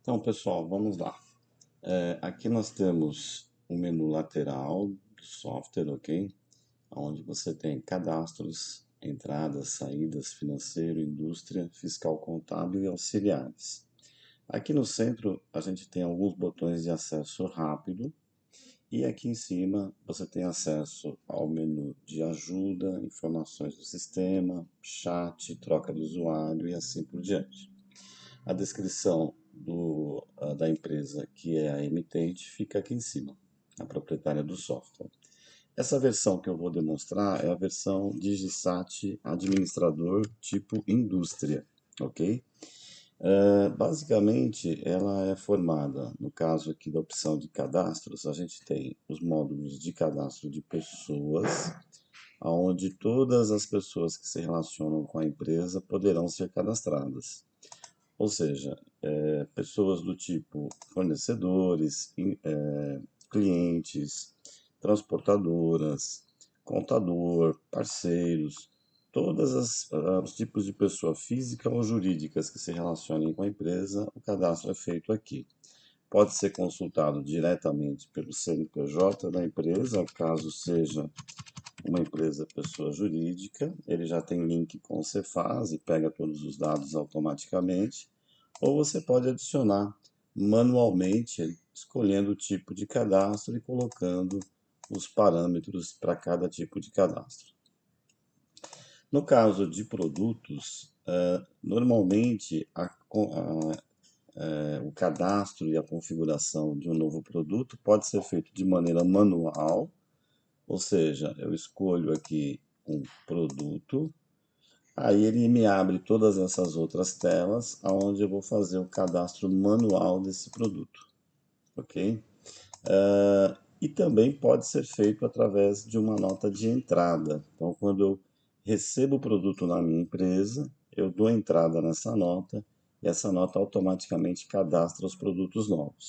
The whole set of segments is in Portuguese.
Então, pessoal, vamos lá. Aqui nós temos o menu lateral do software, ok? Onde você tem cadastros, entradas, saídas, financeiro, indústria, fiscal contábil e auxiliares. Aqui no centro a gente tem alguns botões de acesso rápido e aqui em cima você tem acesso ao menu de ajuda, informações do sistema, chat, troca de usuário e assim por diante. A descrição da empresa, que é a emitente, fica aqui em cima, a proprietária do software. Essa versão que eu vou demonstrar é a versão Digisat Administrador tipo Indústria, ok? Basicamente, ela é formada, no caso aqui da opção de cadastros, a gente tem os módulos de cadastro de pessoas, onde todas as pessoas que se relacionam com a empresa poderão ser cadastradas. Ou seja, pessoas do tipo fornecedores, clientes, transportadoras, contador, parceiros, os tipos de pessoa física ou jurídicas que se relacionem com a empresa, o cadastro é feito aqui. Pode ser consultado diretamente pelo CNPJ da empresa, caso seja uma empresa pessoa jurídica, ele já tem link com o Cefaz e pega todos os dados automaticamente, ou você pode adicionar manualmente, escolhendo o tipo de cadastro e colocando os parâmetros para cada tipo de cadastro. No caso de produtos, normalmente o cadastro e a configuração de um novo produto pode ser feito de maneira manual, ou seja, eu escolho aqui um produto, aí ele me abre todas essas outras telas, onde eu vou fazer o cadastro manual desse produto, ok? E também pode ser feito através de uma nota de entrada. Então, quando eu recebo o produto na minha empresa, eu dou entrada nessa nota e essa nota automaticamente cadastra os produtos novos.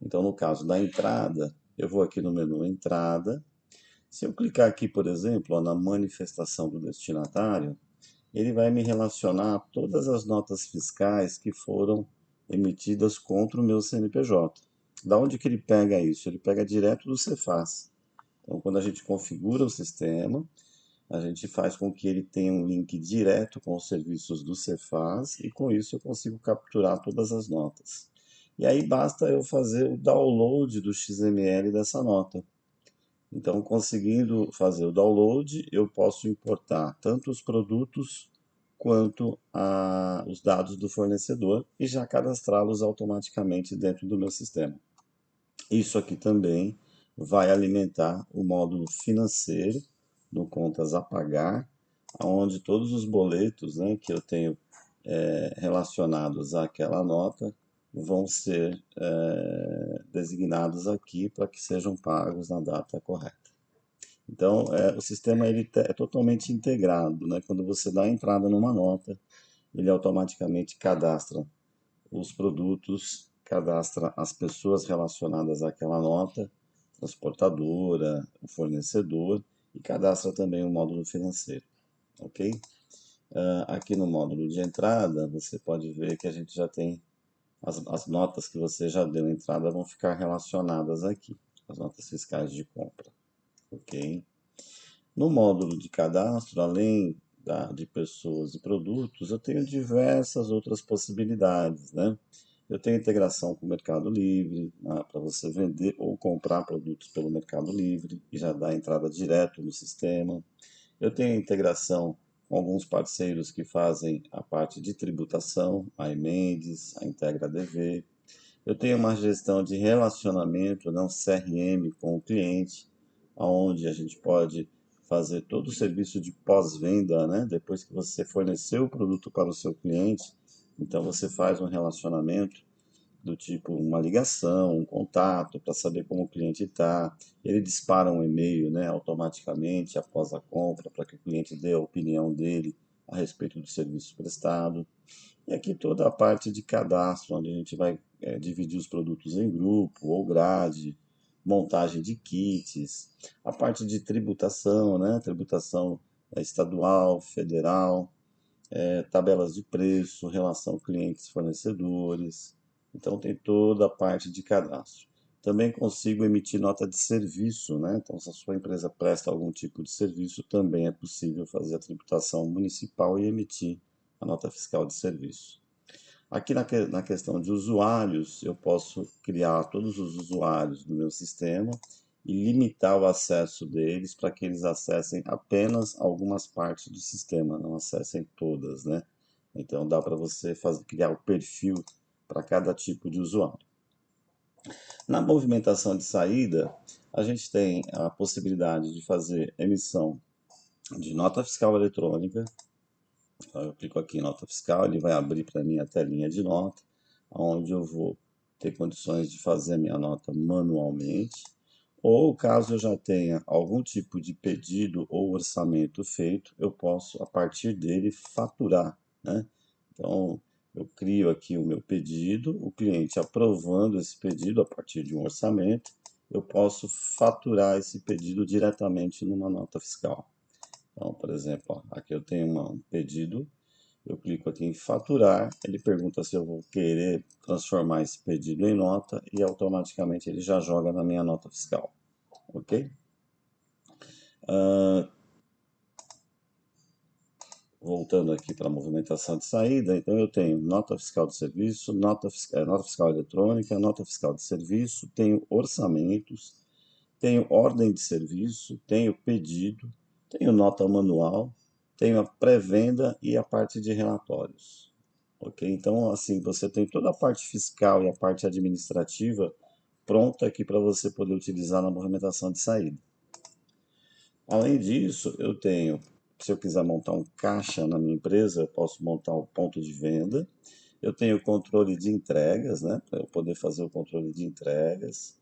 Então, no caso da entrada, eu vou aqui no menu Entrada. Se eu clicar aqui, por exemplo, ó, na manifestação do destinatário, ele vai me relacionar a todas as notas fiscais que foram emitidas contra o meu CNPJ. Da onde que ele pega isso? Ele pega direto do Cefaz. Então, quando a gente configura o sistema, a gente faz com que ele tenha um link direto com os serviços do Cefaz e com isso eu consigo capturar todas as notas. E aí basta eu fazer o download do XML dessa nota. Então, conseguindo fazer o download, eu posso importar tanto os produtos quanto os dados do fornecedor e já cadastrá-los automaticamente dentro do meu sistema. Isso aqui também vai alimentar o módulo financeiro no contas a pagar, onde todos os boletos, né, que eu tenho relacionados àquela nota vão ser designados aqui para que sejam pagos na data correta. Então, o sistema ele é totalmente integrado, né? Quando você dá a entrada numa nota, ele automaticamente cadastra os produtos, cadastra as pessoas relacionadas àquela nota, transportadora, o fornecedor e cadastra também o módulo financeiro, ok? Aqui no módulo de entrada, você pode ver que a gente já tem as notas que você já deu entrada vão ficar relacionadas aqui, as notas fiscais de compra, ok? No módulo de cadastro, além de pessoas e produtos, eu tenho diversas outras possibilidades, né? Eu tenho integração com o Mercado Livre, né, para você vender ou comprar produtos pelo Mercado Livre e já dar entrada direto no sistema. Eu tenho integração com alguns parceiros que fazem a parte de tributação, a Emendes, a Integra DV. Eu tenho uma gestão de relacionamento, não CRM com o cliente, onde a gente pode fazer todo o serviço de pós-venda, né? Depois que você forneceu o produto para o seu cliente, então você faz um relacionamento do tipo uma ligação, um contato para saber como o cliente está. Ele dispara um e-mail, né, automaticamente após a compra para que o cliente dê a opinião dele a respeito do serviço prestado. E aqui toda a parte de cadastro, onde a gente vai dividir os produtos em grupo ou grade, montagem de kits, a parte de tributação, né? Tributação estadual, federal, tabelas de preço, relação clientes-fornecedores, Então tem toda a parte de cadastro. Também consigo emitir nota de serviço, né? Então, se a sua empresa presta algum tipo de serviço, também é possível fazer a tributação municipal e emitir a nota fiscal de serviço. Aqui na questão de usuários, eu posso criar todos os usuários do meu sistema e limitar o acesso deles para que eles acessem apenas algumas partes do sistema, não acessem todas, né? Então dá para você criar o perfil para cada tipo de usuário. Na movimentação de saída, a gente tem a possibilidade de fazer emissão de nota fiscal eletrônica. Então, eu clico aqui em nota fiscal, ele vai abrir para mim a telinha de nota, onde eu vou ter condições de fazer a minha nota manualmente, ou caso eu já tenha algum tipo de pedido ou orçamento feito, eu posso, a partir dele, faturar, né? Então, eu crio aqui o meu pedido, o cliente aprovando esse pedido a partir de um orçamento, eu posso faturar esse pedido diretamente numa nota fiscal. Então, por exemplo, ó, aqui eu tenho um pedido, eu clico aqui em faturar, ele pergunta se eu vou querer transformar esse pedido em nota e automaticamente ele já joga na minha nota fiscal, ok? Ah, voltando aqui para a movimentação de saída, então eu tenho nota fiscal de serviço, nota fiscal eletrônica, nota fiscal de serviço, tenho orçamentos, tenho ordem de serviço, tenho pedido, tenho nota manual, tenho a pré-venda e a parte de relatórios. Ok? Então, assim, você tem toda a parte fiscal e a parte administrativa pronta aqui para você poder utilizar na movimentação de saída. Além disso, eu tenho, se eu quiser montar um caixa na minha empresa, eu posso montar um ponto de venda. Eu tenho o controle de entregas, né? Para eu poder fazer o controle de entregas.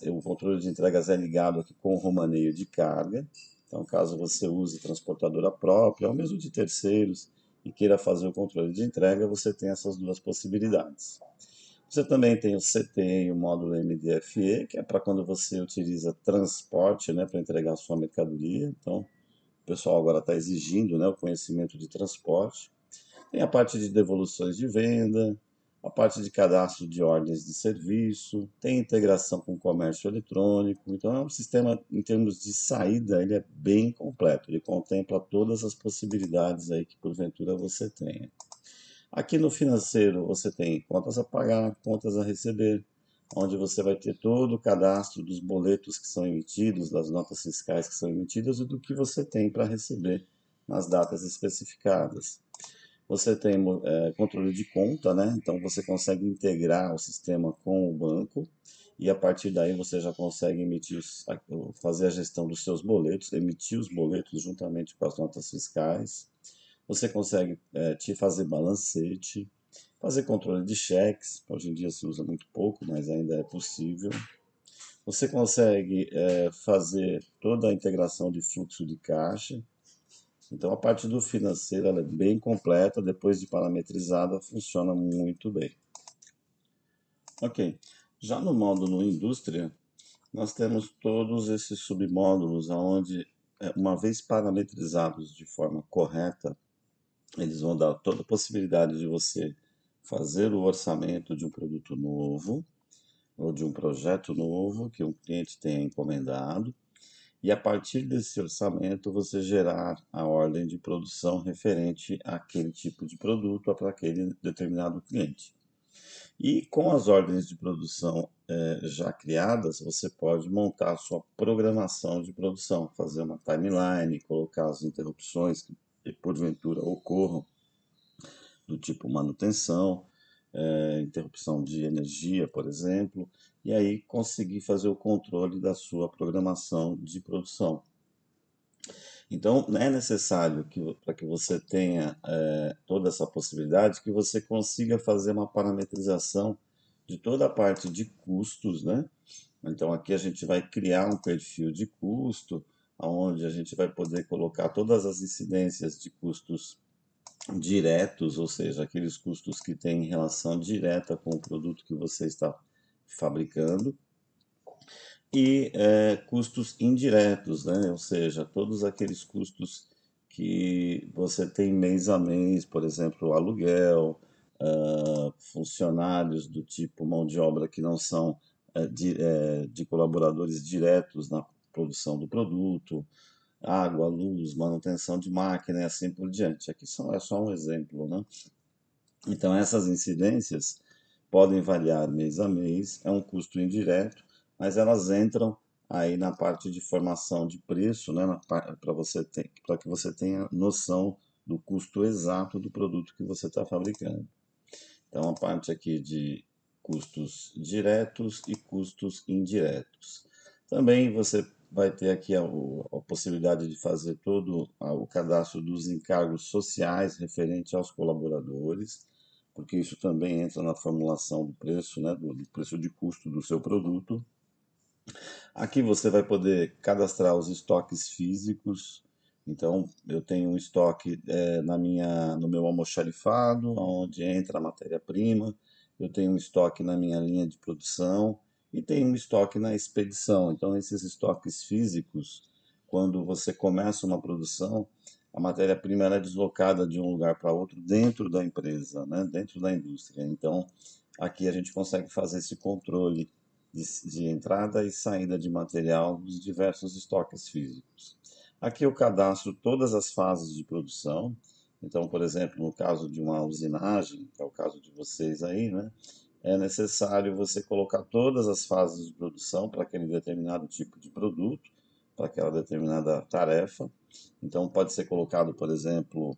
O controle de entregas é ligado aqui com o romaneio de carga. Então, caso você use transportadora própria, ou mesmo de terceiros, e queira fazer o controle de entrega, você tem essas duas possibilidades. Você também tem o CT e o módulo MDFE, que é para quando você utiliza transporte, né, para entregar a sua mercadoria. Então, o pessoal agora está exigindo, né, o conhecimento de transporte. Tem a parte de devoluções de venda, a parte de cadastro de ordens de serviço, tem integração com o comércio eletrônico. Então, é um sistema, em termos de saída, ele é bem completo. Ele contempla todas as possibilidades aí que, porventura, você tenha. Aqui no financeiro você tem contas a pagar, contas a receber, onde você vai ter todo o cadastro dos boletos que são emitidos, das notas fiscais que são emitidas e do que você tem para receber nas datas especificadas. Você tem controle de conta, né? Então você consegue integrar o sistema com o banco e a partir daí você já consegue fazer a gestão dos seus boletos, emitir os boletos juntamente com as notas fiscais. Você consegue te fazer balancete, fazer controle de cheques. Hoje em dia se usa muito pouco, mas ainda é possível. Você consegue fazer toda a integração de fluxo de caixa. Então a parte do financeiro ela é bem completa, depois de parametrizada, funciona muito bem. Ok, já no módulo indústria, nós temos todos esses submódulos onde, uma vez parametrizados de forma correta, eles vão dar toda a possibilidade de você fazer o orçamento de um produto novo ou de um projeto novo que um cliente tenha encomendado, e a partir desse orçamento você gerar a ordem de produção referente àquele tipo de produto ou para aquele determinado cliente. E com as ordens de produção já criadas, você pode montar a sua programação de produção, fazer uma timeline, colocar as interrupções que porventura ocorram, do tipo manutenção, interrupção de energia, por exemplo, e aí conseguir fazer o controle da sua programação de produção. Então, é necessário que, para que você tenha toda essa possibilidade, que você consiga fazer uma parametrização de toda a parte de custos, né? Então, aqui a gente vai criar um perfil de custo, onde a gente vai poder colocar todas as incidências de custos diretos, ou seja, aqueles custos que têm relação direta com o produto que você está fabricando, e custos indiretos, né? Ou seja, todos aqueles custos que você tem mês a mês, por exemplo, o aluguel, funcionários do tipo mão de obra que não são de colaboradores diretos na produção do produto, água, luz, manutenção de máquina e assim por diante. Aqui é só um exemplo, né? Então, essas incidências podem variar mês a mês, é um custo indireto, mas elas entram aí na parte de formação de preço, né, para que você tenha noção do custo exato do produto que você está fabricando. Então, a parte aqui de custos diretos e custos indiretos. Também você vai ter aqui a possibilidade de fazer todo o cadastro dos encargos sociais referente aos colaboradores, porque isso também entra na formulação do preço, né, do preço de custo do seu produto. Aqui você vai poder cadastrar os estoques físicos. Então, eu tenho um estoque no meu almoxarifado, onde entra a matéria-prima. Eu tenho um estoque na minha linha de produção e tenho um estoque na expedição. Então, esses estoques físicos, quando você começa uma produção, a matéria-prima é deslocada de um lugar para outro dentro da empresa, né? Dentro da indústria. Então, aqui a gente consegue fazer esse controle de entrada e saída de material dos diversos estoques físicos. Aqui eu cadastro todas as fases de produção. Então, por exemplo, no caso de uma usinagem, que é o caso de vocês aí, né? É necessário você colocar todas as fases de produção para aquele determinado tipo de produto, para aquela determinada tarefa. Então, pode ser colocado, por exemplo,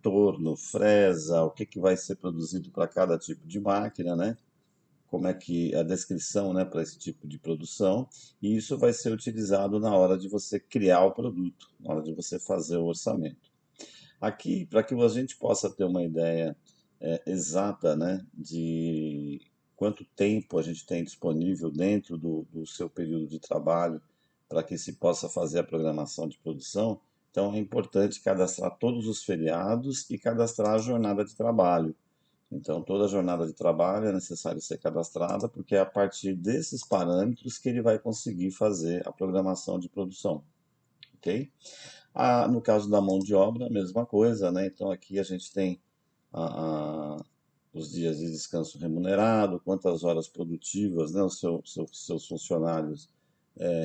torno, fresa, o que vai ser produzido para cada tipo de máquina, né? Como é que a descrição, né, para esse tipo de produção, e isso vai ser utilizado na hora de você criar o produto, na hora de você fazer o orçamento. Aqui, para que a gente possa ter uma ideia exata, né, de quanto tempo a gente tem disponível dentro do seu período de trabalho para que se possa fazer a programação de produção, então é importante cadastrar todos os feriados e cadastrar a jornada de trabalho. Então, toda a jornada de trabalho é necessário ser cadastrada, porque é a partir desses parâmetros que ele vai conseguir fazer a programação de produção, ok? No caso da mão de obra, a mesma coisa, né? Então, aqui a gente tem a, a, os dias de descanso remunerado, quantas horas produtivas, né, seus funcionários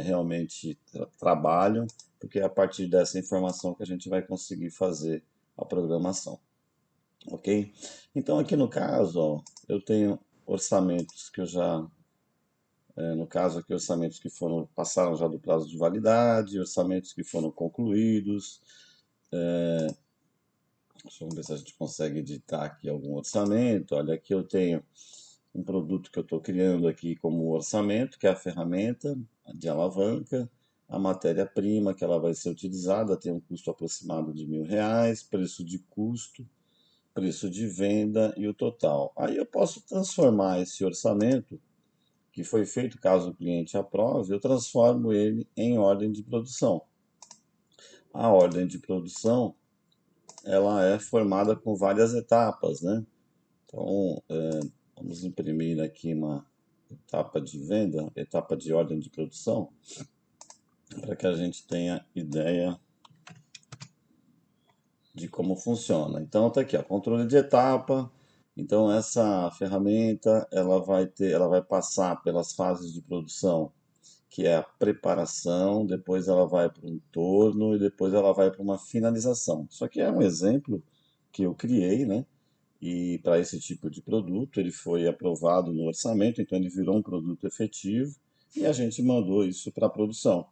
realmente trabalham, porque é a partir dessa informação que a gente vai conseguir fazer a programação. Ok? Então, aqui no caso, ó, eu tenho orçamentos que eu já, no caso aqui, orçamentos que passaram já do prazo de validade, orçamentos que foram concluídos. Deixa eu ver se a gente consegue editar aqui algum orçamento. Olha, aqui eu tenho um produto que eu estou criando aqui como orçamento, que é a ferramenta de alavanca, a matéria-prima que ela vai ser utilizada, tem um custo aproximado de R$ 1.000, preço de custo, preço de venda e o total. Aí eu posso transformar esse orçamento, que foi feito caso o cliente aprove, eu transformo ele em ordem de produção. A ordem de produção, ela é formada com várias etapas, né? Então, vamos imprimir aqui uma etapa de venda, etapa de ordem de produção, para que a gente tenha ideia de como funciona. Então tá aqui, ó, controle de etapa. Então essa ferramenta ela vai passar pelas fases de produção, que é a preparação, depois ela vai para um torno e depois ela vai para uma finalização. Isso aqui é um exemplo que eu criei, né? E para esse tipo de produto ele foi aprovado no orçamento, então ele virou um produto efetivo e a gente mandou isso para a produção.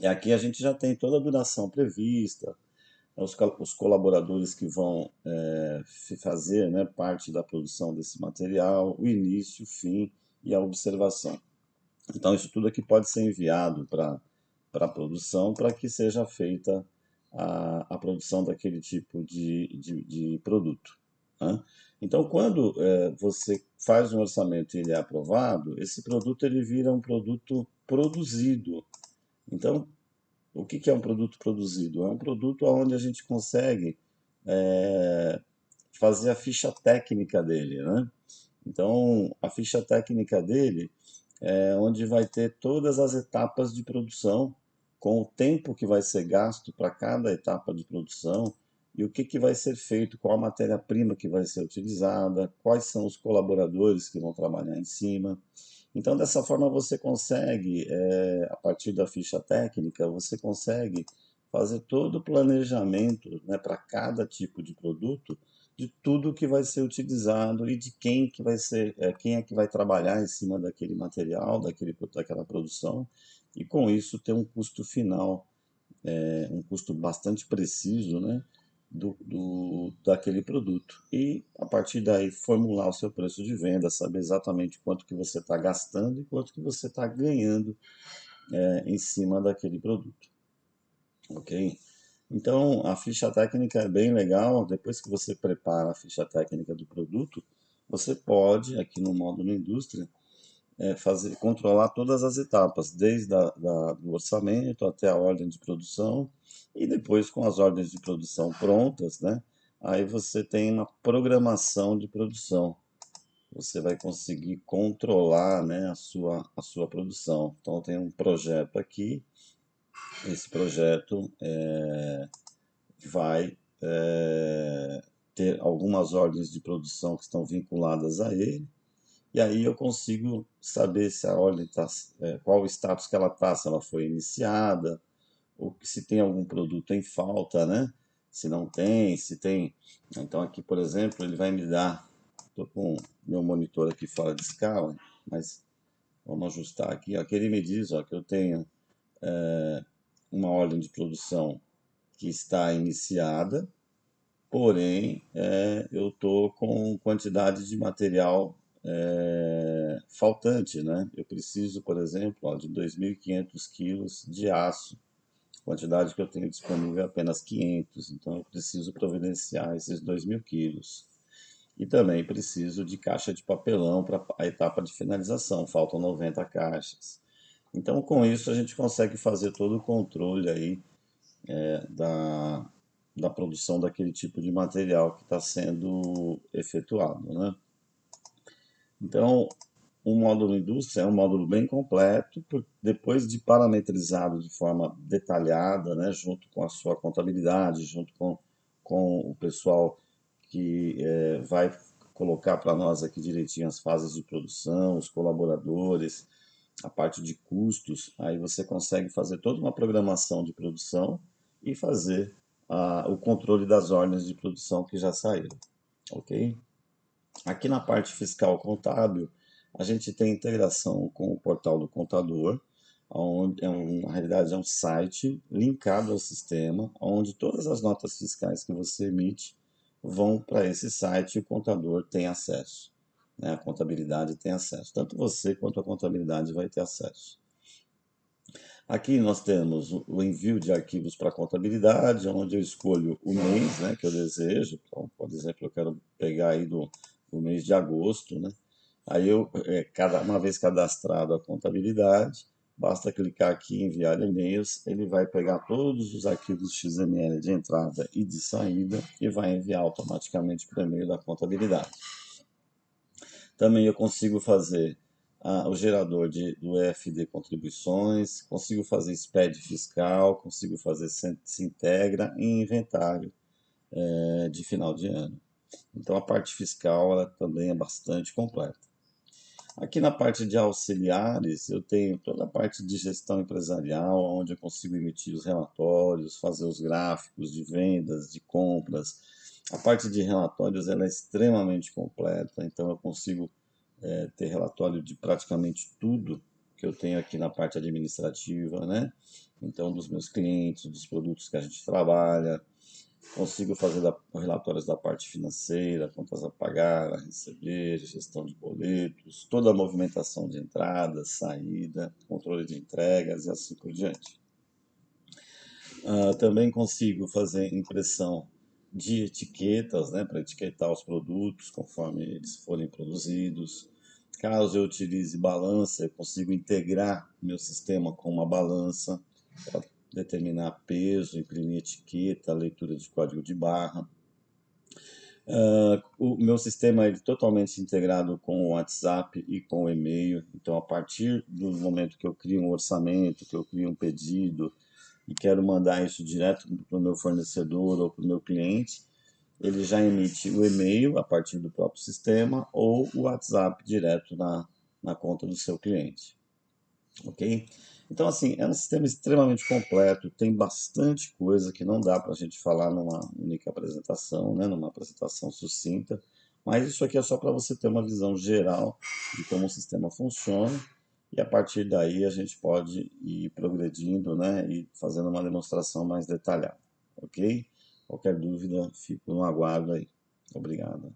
E aqui a gente já tem toda a duração prevista, os colaboradores que vão fazer, né, parte da produção desse material, o início, o fim e a observação. Então, isso tudo aqui pode ser enviado para a produção para que seja feita a produção daquele tipo de produto. Né? Então, quando você faz um orçamento e ele é aprovado, esse produto ele vira um produto produzido. Então, o que é um produto produzido? É um produto onde a gente consegue é, fazer a ficha técnica dele, né? Então, a ficha técnica dele é onde vai ter todas as etapas de produção, com o tempo que vai ser gasto para cada etapa de produção e o que que vai ser feito, qual a matéria-prima que vai ser utilizada, quais são os colaboradores que vão trabalhar em cima. Então, dessa forma, você consegue, a partir da ficha técnica, você consegue fazer todo o planejamento, né, para cada tipo de produto, de tudo que vai ser utilizado e de quem que vai ser, quem é que vai trabalhar em cima daquele material, daquela produção, e com isso ter um custo final, um custo bastante preciso, né, daquele produto. E a partir daí formular o seu preço de venda, saber exatamente quanto que você está gastando e quanto que você está ganhando em cima daquele produto, ok? Então, a ficha técnica é bem legal. Depois que você prepara a ficha técnica do produto, você pode, aqui no módulo indústria, controlar todas as etapas, desde do orçamento até a ordem de produção, e depois com as ordens de produção prontas, né? Aí você tem uma programação de produção. Você vai conseguir controlar, né, a sua produção. Então, tem um projeto aqui. Esse projeto vai ter algumas ordens de produção que estão vinculadas a ele, e aí eu consigo saber se a ordem está, qual o status que ela está, se ela foi iniciada, ou se tem algum produto em falta, né? Se não tem, se tem. Então aqui, por exemplo, ele vai me dar, estou com meu monitor aqui fora de escala, mas vamos ajustar aqui. Aqui ele me diz, ó, que eu tenho uma ordem de produção que está iniciada, porém eu estou com quantidade de material faltante, né? Eu preciso, por exemplo, ó, de 2.500 quilos de aço, quantidade que eu tenho disponível é apenas 500, então eu preciso providenciar esses 2.000 quilos. E também preciso de caixa de papelão para a etapa de finalização, faltam 90 caixas. Então, com isso, a gente consegue fazer todo o controle aí da, da produção daquele tipo de material que está sendo efetuado, né? Então, o módulo indústria é um módulo bem completo, depois de parametrizado de forma detalhada, né, junto com a sua contabilidade, junto com o pessoal que vai colocar para nós aqui direitinho as fases de produção, os colaboradores, a parte de custos, aí você consegue fazer toda uma programação de produção e fazer o controle das ordens de produção que já saíram, ok? Aqui na parte fiscal contábil, a gente tem integração com o portal do contador, onde na realidade é um site linkado ao sistema, onde todas as notas fiscais que você emite vão para esse site e o contador tem acesso, né? A contabilidade tem acesso, tanto você quanto a contabilidade vai ter acesso. Aqui nós temos o envio de arquivos para a contabilidade, onde eu escolho o mês, né, que eu desejo. Então, por exemplo, eu quero pegar aí do mês de agosto, né? Aí uma vez cadastrado a contabilidade, basta clicar aqui em enviar e-mails, ele vai pegar todos os arquivos XML de entrada e de saída e vai enviar automaticamente para o e-mail da contabilidade. Também eu consigo fazer o gerador do EFD contribuições, consigo fazer SPED fiscal, consigo fazer Sintegra e inventário de final de ano. Então a parte fiscal ela também é bastante completa. Aqui na parte de auxiliares, eu tenho toda a parte de gestão empresarial, onde eu consigo emitir os relatórios, fazer os gráficos de vendas, de compras. A parte de relatórios ela é extremamente completa, então eu consigo ter relatório de praticamente tudo que eu tenho aqui na parte administrativa, né? Então, dos meus clientes, dos produtos que a gente trabalha, consigo fazer relatórios da parte financeira, contas a pagar, a receber, gestão de boletos, toda a movimentação de entrada, saída, controle de entregas e assim por diante. Também consigo fazer impressão de etiquetas, né, para etiquetar os produtos conforme eles forem produzidos. Caso eu utilize balança, eu consigo integrar meu sistema com uma balança para determinar peso, imprimir etiqueta, leitura de código de barra. O meu sistema é totalmente integrado com o WhatsApp e com o e-mail. Então, a partir do momento que eu crio um orçamento, que eu crio um pedido, e quero mandar isso direto para o meu fornecedor ou para o meu cliente, ele já emite o e-mail a partir do próprio sistema ou o WhatsApp direto na conta do seu cliente, ok? Então, assim, é um sistema extremamente completo, tem bastante coisa que não dá para a gente falar numa única apresentação, né, numa apresentação sucinta, mas isso aqui é só para você ter uma visão geral de como o sistema funciona, e a partir daí a gente pode ir progredindo, né, e fazendo uma demonstração mais detalhada, ok? Qualquer dúvida, fico no aguardo aí. Obrigado.